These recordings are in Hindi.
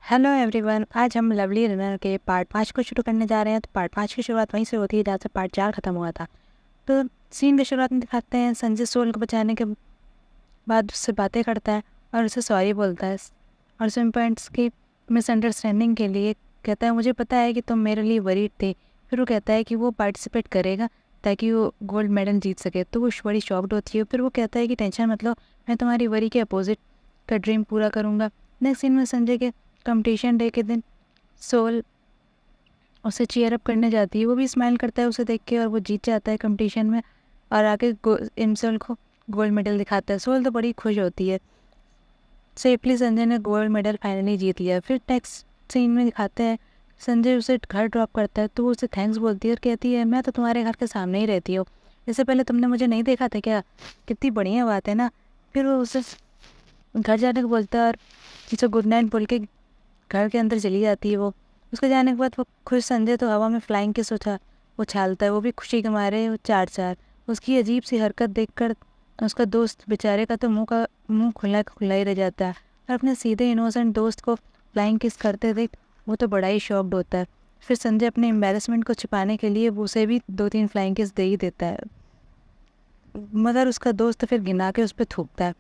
हेलो एवरीवन, आज हम लवली रनर के पार्ट 5 को शुरू करने जा रहे हैं। तो पार्ट 5 की शुरुआत वहीं से होती है जहाँ से पार्ट 4 खत्म हुआ था। तो सीन की शुरुआत में दिखाते हैं संजय सोल को बचाने के बाद उससे बातें करता है और उसे सॉरी बोलता है और सिम पॉइंट्स की मिसअंडरस्टैंडिंग के लिए कहता है मुझे पता है कि तुम मेरे लिए वरीड थे। फिर वो कहता है कि वो पार्टिसिपेट करेगा ताकि वो गोल्ड मेडल जीत सके। तो वो बड़ी शॉक्ड होती है। फिर वो कहता है कि टेंशन मत लो, मैं तुम्हारी वरी के अपोजिट का ड्रीम पूरा करूँगा। नेक्स्ट सीन में संजय के कंपटीशन डे के दिन सोल उसे चीयर अप करने जाती है। वो भी स्माइल करता है उसे देख के और वो जीत जाता है कंपटीशन में और आके सोल को गोल्ड मेडल दिखाता है। सोल तो बड़ी खुश होती है। सेफली संजय ने गोल्ड मेडल फाइनली जीत लिया। फिर नेक्स्ट सीन में दिखाते हैं संजय उसे घर ड्रॉप करता है। तो वो उसे थैंक्स बोलती है और कहती है मैं तो तुम्हारे घर के सामने ही रहती हूँ, इससे पहले तुमने मुझे नहीं देखा था क्या? कितनी बढ़िया बात है ना। फिर वो उसे घर जाने को बोलता है और जिसे गुड नाइट बोल के घर के अंदर चली जाती है। वो उसके जाने के बाद वो खुश संजय तो हवा में फ्लाइंग किस उछालता है। वो भी खुशी के मारे वो चार चार उसकी अजीब सी हरकत देखकर उसका दोस्त बेचारे का तो मुंह खुला ही रह जाता है और अपने सीधे इनोसेंट दोस्त को फ्लाइंग किस करते देख वो तो बड़ा ही शॉक्ड होता है। फिर संजय अपने एम्बेरसमेंट को छिपाने के लिए वो उसे भी 2-3 फ्लाइंग किस दे ही देता है, मगर उसका दोस्त फिर गिना के उस पर थूकता है।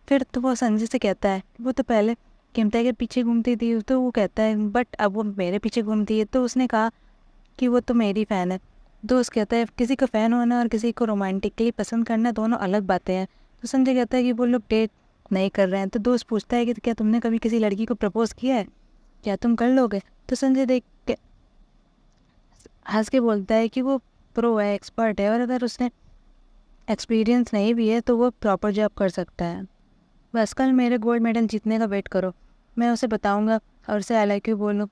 फिर तो वो संजय से कहता है वो तो पहले किमता के पीछे घूमती थी। तो वो कहता है बट अब वो मेरे पीछे घूमती है। तो उसने कहा कि वो तो मेरी फ़ैन है। दोस्त कहता है किसी का फ़ैन होना और किसी को रोमांटिकली पसंद करना दोनों अलग बातें हैं। तो संजय कहता है कि वो लोग डेट नहीं कर रहे हैं। तो दोस्त पूछता है कि क्या तुमने कभी किसी लड़की को प्रपोज किया है, क्या तुम कर लोगे? तो संजय देख के हंस के बोलता है कि वो प्रो है, एक्सपर्ट है और अगर उसने एक्सपीरियंस नहीं भी है तो वो प्रॉपर जॉब कर सकता है। बस कल मेरे गोल्ड मेडल जीतने का वेट करो, मैं उसे बताऊंगा और उसे आई लाइक यू बोलूँ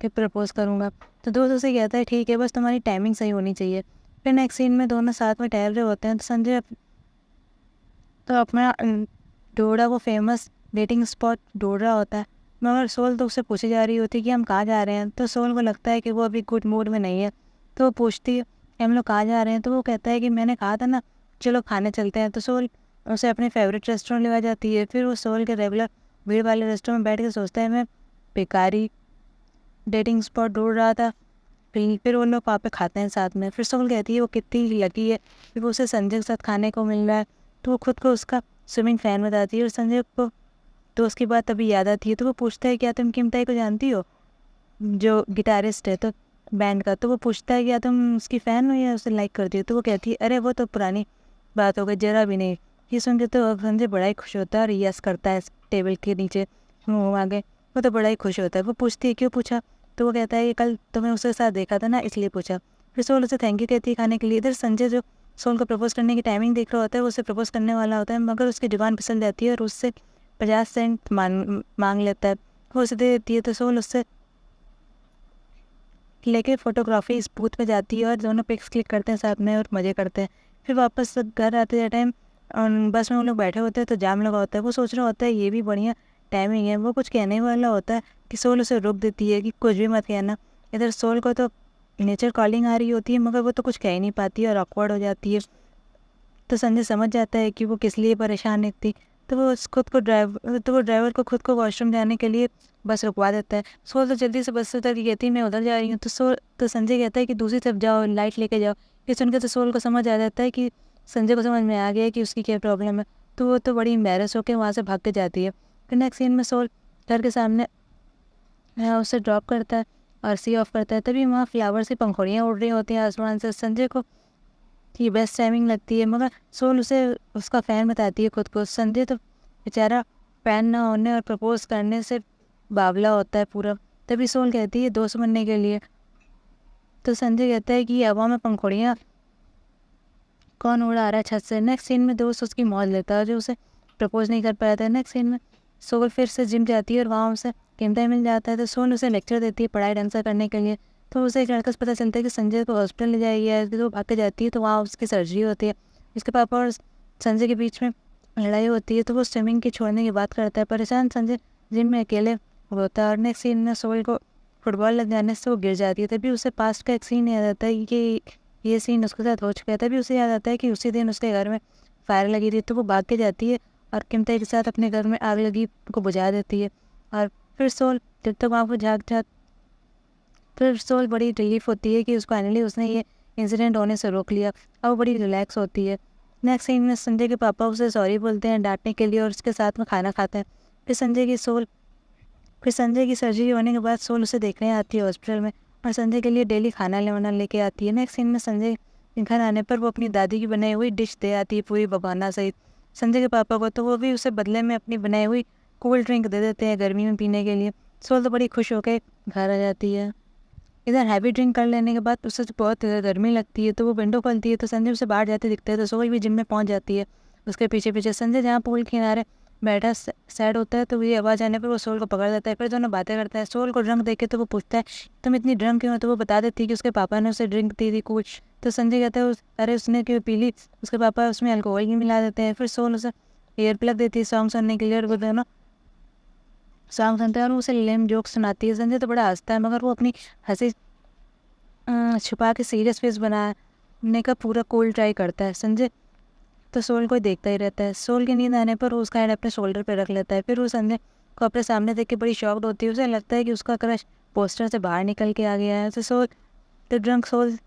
कि प्रपोज करूँगा। तो दोस्त उसे कहता है ठीक है, बस तुम्हारी टाइमिंग सही होनी चाहिए। फिर नेक्स्ट सीन में दोनों साथ में टहल रहे होते हैं। तो संजय तो अपना ढूंढा वो फेमस डेटिंग स्पॉट ढूंढ रहा होता है, मगर सोल तो उससे पूछी जा रही होती है कि हम कहाँ जा रहे हैं। तो सोल को लगता है कि वो अभी गुड मूड में नहीं है। तो वो पूछती है कि हम लोग कहाँ जा रहे हैं। तो वो कहता है कि मैंने कहा था ना चलो खाने चलते हैं। तो सोल उसे अपने फेवरेट रेस्टोरेंट ले जाती है। फिर वो सोल के रेगुलर भीड़ वाले रेस्टोरेंट में बैठ के सोचता है मैं बेकारी डेटिंग स्पॉट ढूंढ रहा था। फिर वो लोग वहाँ पे खाते हैं साथ में। फिर सोल कहती है वो कितनी लकी है, फिर वो उसे संजय के साथ खाने को मिल रहा है। तो वो खुद को उसका स्विमिंग फैन बताती है और संजय को तो उसकी बात अभी याद आती है। तो वो पूछता है क्या तुम किमताई को जानती हो, जो गिटारिस्ट है तो बैंड का? तो वो पूछता है क्या तुम उसकी फ़ैन हो या उसे लाइक करती हो? तो वो कहती है अरे वो तो पुरानी बात हो गई, जरा भी नहीं। ये सुन के तो संजय बड़ा ही खुश होता है और यस करता है टेबल के नीचे मुँह आगे। वो तो बड़ा ही खुश होता है। वो पूछती है क्यों पूछा? तो वो कहता है कि कल तुम्हें उसके साथ देखा था ना इसलिए पूछा। फिर सोल उसे थैंक यू कहती है खाने के लिए। इधर संजय जो सोल को प्रपोज करने की टाइमिंग देख रहा होता है, वो उसे प्रपोज करने वाला होता है, मगर उसकी जुबान फिसल जाती है और उससे 50 सेंट मांग लेता है। वो उसे दे देती है। तो सोल उससे लेके फोटोग्राफी इस बूथ पे जाती है और दोनों पिक्स क्लिक करते हैं साथ में और मज़े करते हैं। फिर वापस घर आते टाइम बस में वो लोग बैठे होते हैं तो जाम लगा होता है। वो सोच रहा होता है ये भी बढ़िया टाइमिंग है। वो कुछ कहने वाला होता है कि सोल उसे रोक देती है कि कुछ भी मत कहना। इधर सोल को तो नेचर कॉलिंग आ रही होती है, मगर वो तो कुछ कह ही नहीं पाती और ऑकवर्ड हो जाती है। तो संजय समझ जाता है कि वो किस लिए परेशान थी। तो वो ड्राइवर को खुद को वॉशरूम जाने के लिए बस रुकवा देता है। सोल तो जल्दी से बस से उतर के कहती है मैं उधर जा रही हूँ। तो संजय कहता है कि दूसरी तरफ जाओ, लाइट लेके जाओ। ये सुनकर तो सोल को समझ आ जाता है कि संजय को समझ में आ गया है कि उसकी क्या प्रॉब्लम है। तो वो तो बड़ी एम्बेरस होकर वहाँ से भाग के जाती है। फिर नेक्स्ट सीन में सोल घर के सामने उसे ड्रॉप करता है और सी ऑफ करता है। तभी वहाँ फ्लावर से पंखुड़ियाँ उड़ रही होती हैं आसमान से। संजय को की बेस्ट टाइमिंग लगती है, मगर सोल उसे उसका फ़ैन बताती है खुद को। संजय तो बेचारा फ़ैन ना होने और प्रपोज करने से बावला होता है पूरा। तभी सोल कहती है दोस्त बनने के लिए। तो संजय कहता है कि हवा में पंखुड़ियाँ कौन उड़ा रहा है छत से। नेक्स्ट सीन में दोस्त उसकी मौज लेता है जो उसे प्रपोज नहीं कर पाया था। नेक्स्ट सीन में सोल फिर से जिम जाती है और वहाँ उसे कीमता मिल जाता है। तो सोल उसे लेक्चर देती है पढ़ाई ढंग से करने के लिए। तो उसे एक लड़का से पता चलता है कि संजय को हॉस्पिटल ले जाएगी है। तो वो भाग के जाती है तो वहाँ उसकी सर्जरी होती है। इसके पापा और संजय के बीच में लड़ाई होती है। तो वो स्विमिंग की छोड़ने की बात करता है। परेशान संजय जिम में अकेले होता है और नेक्स्ट सीन में सोल को फुटबॉल लग जाने से वो गिर जाती है। तभी उसे पास्ट का एक सीन याद आता है कि ये सीन उसके साथ हो चुका है। तभी उसे याद आता है कि उसी दिन उसके घर में फायर लगी थी। तो वो भाग के जाती है और किमता के साथ अपने घर में आग लगी को बुझा देती है। और फिर सोल जब तक वहाँ पर झाँक फिर सोल बड़ी रिलीफ होती है कि उसको फाइनली उसने ये इंसिडेंट होने से रोक लिया और वो बड़ी रिलैक्स होती है। नेक्स्ट सीन में संजय के पापा उसे सॉरी बोलते हैं डांटने के लिए और उसके साथ में खाना खाते हैं। फिर संजय की सर्जरी होने के बाद सोल उसे देखने आती है हॉस्पिटल में और संजय के लिए डेली खाना लेना लेके आती है। नेक्स्ट सीन में संजय के घर आने पर वो अपनी दादी की बनाई हुई डिश दे आती है पूरी बगाना सहित संजय के पापा को, तो वो भी उसे बदले में अपनी बनाई हुई कोल्ड ड्रिंक दे देते हैं गर्मी में पीने के लिए। सोल तो बड़ी खुश होकर घर आ जाती है। इधर हैवी ड्रिंक कर लेने के बाद उसे तो बहुत गर्मी लगती है, तो वो विंडो खोलती है तो संजय उसे बाहर जाते दिखता है, तो सोल भी जिम में पहुंच जाती है उसके पीछे पीछे। संजय जहाँ पूल किनारे बैठा सैड होता है तो ये आवाज़ आने पर वो सोल को पकड़ लेता है। फिर दोनों बातें करता है। सोल को ड्रंक देखे तो वो पूछता है तुम इतनी ड्रंक क्यों हो, तो वो बता देती है कि उसके पापा ने उसे ड्रिंक दी थी कुछ। तो संजय कहता है अरे उसने क्यों पी ली, उसके पापा उसमें अल्कोहल ही मिला देते हैं। फिर सोल उसे ईयर प्लग देती है सॉन्ग सुनने के लिए और वो दोनों सॉन्ग सुनते हैं और उसे लेम जोक सुनाती है। संजय तो बड़ा हंसता है मगर वो अपनी हंसी छुपा के सीरियस फेस बनाने का पूरा कूल ट्राई करता है। संजय तो सोल को देखता ही रहता है। सोल की नींद आने पर वो उसका हैंड अपने शोल्डर पर रख लेता है। फिर वो संजय को अपने सामने देख के बड़ी शॉक्ड होती है। उसे लगता है कि उसका क्रश पोस्टर से बाहर निकल के आ गया है। तो ड्रंक सोल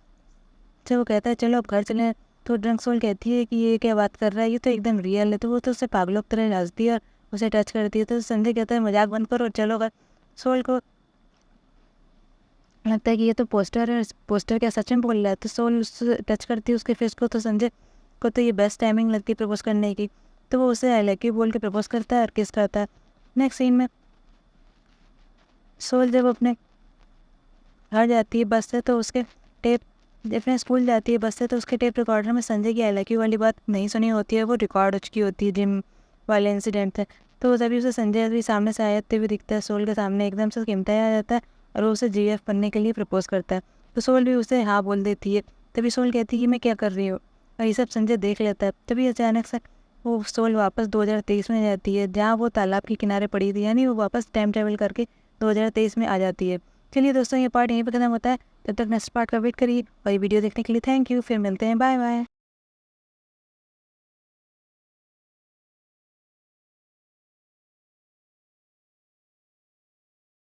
से वो कहता है चलो अब घर चलें। तो ड्रंक सोल कहती है कि ये क्या बात कर रहा है, ये तो एकदम रियल है। तो वो तो उससे पागलों की तरह हंसती है और उसे टच करती है। तो संजय कहता है मजाक बंद करो चलो घर। सोल को लगता है कि ये तो पोस्टर है, पोस्टर क्या सच में बोल रहा है। तो सोल उससे टच करती है उसके फेस को, तो संजय को तो ये बेस्ट टाइमिंग लगती है प्रपोज करने की। तो वो उसे आई लव यू बोल के प्रपोज करता है और किस करता है। नेक्स्ट सीन में सोल जब अपने घर जाती है बस से तो उसके टेप अपने स्कूल जाती है बस से तो उसके टेप रिकॉर्डर में संजय की आई लव यू वाली बात नहीं सुनी होती है, वो रिकॉर्ड हो चुकी होती है जिम वाले इंसिडेंट से। तो तभी उसे संजय भी सामने से आते हुए दिखता है। सोल के सामने एकदम से कीमता आ जाता है और वो उसे जीएफ बनने के लिए प्रपोज करता है। तो सोल भी उसे हाँ बोल देती है। तभी सोल कहती है कि मैं क्या कर रही हूँ और ये सब संजय देख लेता है। तभी अचानक से वो सोल वापस 2023 में जाती है जहाँ वो तालाब के किनारे पड़ी थी, यानी वो वापस टाइम ट्रेवल करके 2023 में आ जाती है। चलिए दोस्तों ये पार्ट यहीं पर खत्म होता है, तब तक नेक्स्ट पार्ट का वेट करिए और ये वीडियो देखने के लिए थैंक यू। फिर मिलते हैं, बाय बाय।